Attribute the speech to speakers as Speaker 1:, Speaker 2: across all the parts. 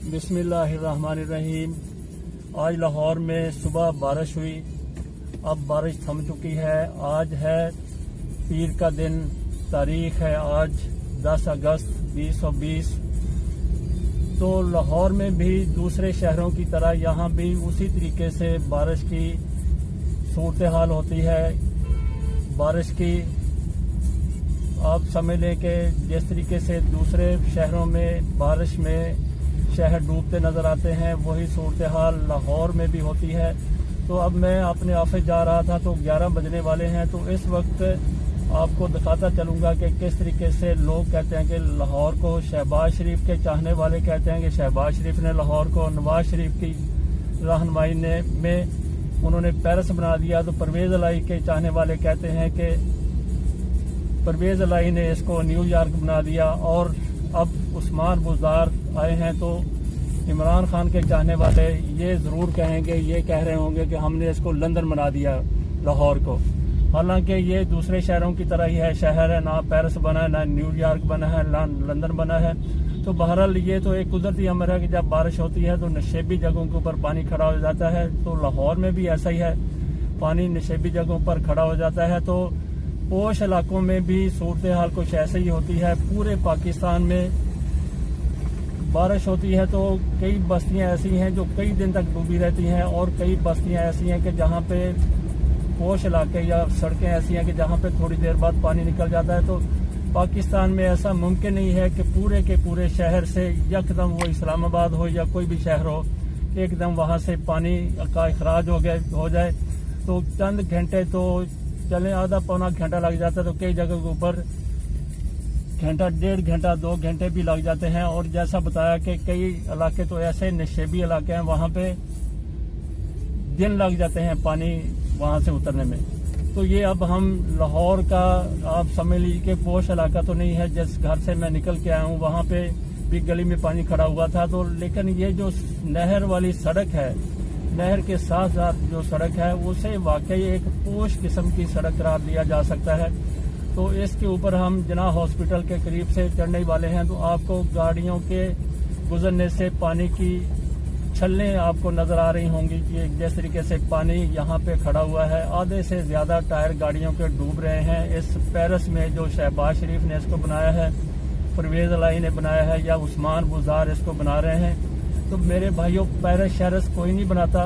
Speaker 1: बिस्मिल्लाहिर्रहमानिर्रहीम। आज लाहौर में सुबह बारिश हुई, अब बारिश थम चुकी है। आज है पीर का दिन, तारीख है आज 10 अगस्त 2020। तो लाहौर में भी दूसरे शहरों की तरह यहाँ भी उसी तरीके से बारिश की सूरत हाल होती है। बारिश की आप समझ लें कि जिस तरीके से दूसरे शहरों में बारिश में शहर डूबते नज़र आते हैं, वही सूरत हाल लाहौर में भी होती है। तो अब मैं अपने ऑफिस जा रहा था तो 11 बजने वाले हैं। तो इस वक्त आपको दिखाता चलूँगा कि किस तरीके से लोग कहते हैं कि लाहौर को शहबाज शरीफ के चाहने वाले कहते हैं कि शहबाज शरीफ ने लाहौर को नवाज शरीफ की रहनुमाई में उन्होंने पेरिस बना दिया। तो परवेज़ इलाही के चाहने वाले कहते हैं कि परवेज़ इलाही ने इसको न्यूयॉर्क बना दिया। और अब उस्मान बुज़दार आए हैं तो इमरान खान के चाहने वाले ये ज़रूर कहेंगे, ये कह रहे होंगे कि हमने इसको लंदन बना दिया लाहौर को। हालांकि ये दूसरे शहरों की तरह ही है, शहर है, ना पेरिस बना है, ना न्यूयॉर्क बना है, ना लंदन बना है। तो बहरहाल ये तो एक कुदरती अमर है कि जब बारिश होती है तो नशेबी जगहों के ऊपर पानी खड़ा हो जाता है। तो लाहौर में भी ऐसा ही है, पानी नशेबी जगहों पर खड़ा हो जाता है। तो पोश इलाकों में भी सूरत हाल कुछ ऐसे ही होती है। पूरे पाकिस्तान में बारिश होती है तो कई बस्तियां ऐसी हैं जो कई दिन तक डूबी रहती हैं, और कई बस्तियां ऐसी हैं कि जहां पे पोश इलाके या सड़कें ऐसी हैं कि जहां पे थोड़ी देर बाद पानी निकल जाता है। तो पाकिस्तान में ऐसा मुमकिन नहीं है कि पूरे के पूरे शहर से यकदम वो इस्लामाबाद हो या कोई भी शहर हो, एकदम वहां से पानी का अखराज हो जाए। तो चंद घंटे तो चले, आधा पौना घंटा लग जाता है। तो कई जगह के ऊपर घंटा, 1.5 घंटा, 2 घंटे भी लग जाते हैं। और जैसा बताया कि कई इलाके तो ऐसे नशेबी इलाके हैं, वहां पे दिन लग जाते हैं पानी वहां से उतरने में। तो ये अब हम लाहौर का आप समझ लीजिए कि पोश इलाका तो नहीं है। जिस घर से मैं निकल के आया हूँ वहां पे भी गली में पानी खड़ा हुआ था। तो लेकिन ये जो नहर वाली सड़क है, नहर के साथ साथ जो सड़क है उसे वाकई एक पोश किस्म की सड़क करार दिया जा सकता है। तो इसके ऊपर हम जिन्ना हॉस्पिटल के करीब से चढ़ने वाले हैं तो आपको गाड़ियों के गुजरने से पानी की छलने आपको नजर आ रही होंगी कि जिस तरीके से पानी यहाँ पे खड़ा हुआ है। आधे से ज्यादा टायर गाड़ियों के डूब रहे हैं इस पेरिस में जो शहबाज शरीफ ने इसको बनाया है, परवेज़ इलाही ने बनाया है, या उस्मान बुज़दार इसको बना रहे हैं। तो मेरे भाइयों, पेरिस शहर कोई नहीं बनाता।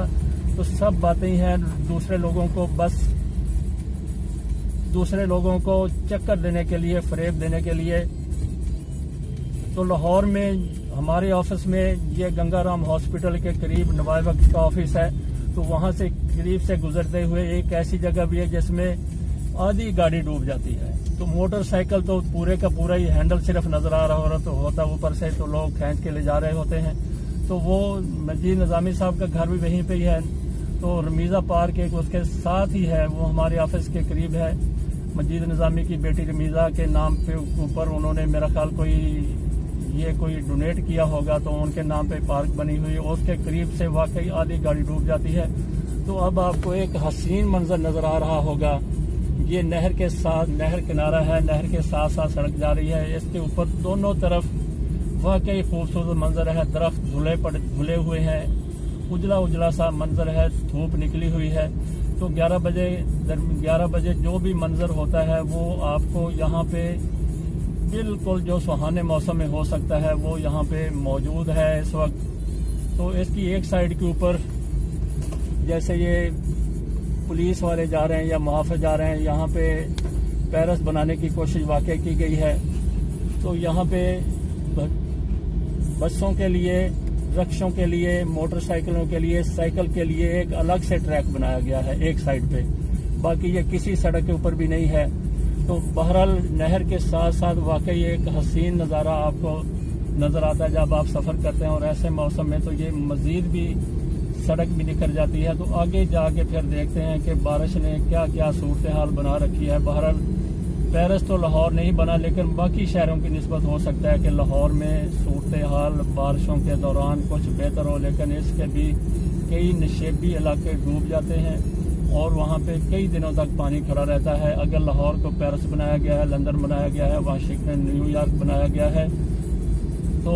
Speaker 1: तो सब बातें हैं दूसरे लोगों को, बस दूसरे लोगों को चक्कर देने के लिए, फरेब देने के लिए। तो लाहौर में हमारे ऑफिस में ये गंगाराम हॉस्पिटल के करीब नवाब वक्त का ऑफिस है। तो वहां से करीब से गुजरते हुए एक ऐसी जगह भी है जिसमें आधी गाड़ी डूब जाती है। तो मोटरसाइकिल तो पूरे का पूरा ही हैंडल सिर्फ नजर आ रहा होता ऊपर से, तो लोग खींच के ले जा रहे होते हैं। तो वो मजीद निजामी साहब का घर भी वहीं पे ही है। तो रमीज़ा पार्क एक उसके साथ ही है, वो हमारे ऑफिस के करीब है। मजीद निजामी की बेटी रमीज़ा के नाम पे ऊपर उन्होंने मेरा ख्याल कोई डोनेट किया होगा, तो उनके नाम पे पार्क बनी हुई है। उसके करीब से वाकई आधी गाड़ी डूब जाती है। तो अब आपको एक हसीन मंजर नजर आ रहा होगा। ये नहर के साथ, नहर किनारा है, नहर के साथ साथ सड़क जा रही है। इसके ऊपर दोनों तरफ वाकई खूबसूरत मंजर है। दरख्त धुले हुए हैं, उजला उजला सा मंजर है, धूप निकली हुई है। तो 11 बजे जो भी मंजर होता है वो आपको यहाँ पे बिल्कुल जो सुहाने मौसम में हो सकता है वो यहाँ पे मौजूद है इस वक्त। तो इसकी एक साइड के ऊपर जैसे ये पुलिस वाले जा रहे हैं या मुहाफिज जा रहे हैं, यहाँ पे पेरिस बनाने की कोशिश वाकई की गई है। तो यहाँ पे बसों के लिए, रिक्शों के लिए, मोटरसाइकिलों के लिए, साइकिल के लिए एक अलग से ट्रैक बनाया गया है एक साइड पे। बाकी ये किसी सड़क के ऊपर भी नहीं है। तो बहरहाल नहर के साथ साथ वाकई एक हसीन नज़ारा आपको नज़र आता है जब आप सफ़र करते हैं। और ऐसे मौसम में तो ये मज़ीद भी सड़क भी निकल जाती है। तो आगे जाके फिर देखते हैं कि बारिश ने क्या क्या सूरत हाल बना रखी है। बहरहाल पेरिस तो लाहौर नहीं बना, लेकिन बाकी शहरों की निस्बत हो सकता है कि लाहौर में सूरत हाल बारिशों के दौरान कुछ बेहतर हो, लेकिन इसके भी कई नशेबी इलाके डूब जाते हैं और वहाँ पे कई दिनों तक पानी खड़ा रहता है। अगर लाहौर को पेरिस बनाया गया है, लंदन बनाया गया है, वाशिंगटन, न्यूयॉर्क बनाया गया है, तो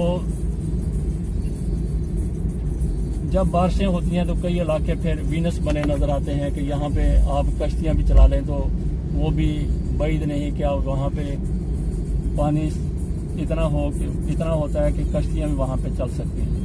Speaker 1: جب بارشیں ہوتی ہیں تو کئی علاقے پھر وینس بنے نظر آتے ہیں کہ یہاں پہ آپ کشتیاں بھی چلا لیں تو وہ بھی بعید نہیں کہ آپ وہاں پہ پانی اتنا ہوتا ہے کہ کشتیاں بھی وہاں پہ چل سکتی ہیں.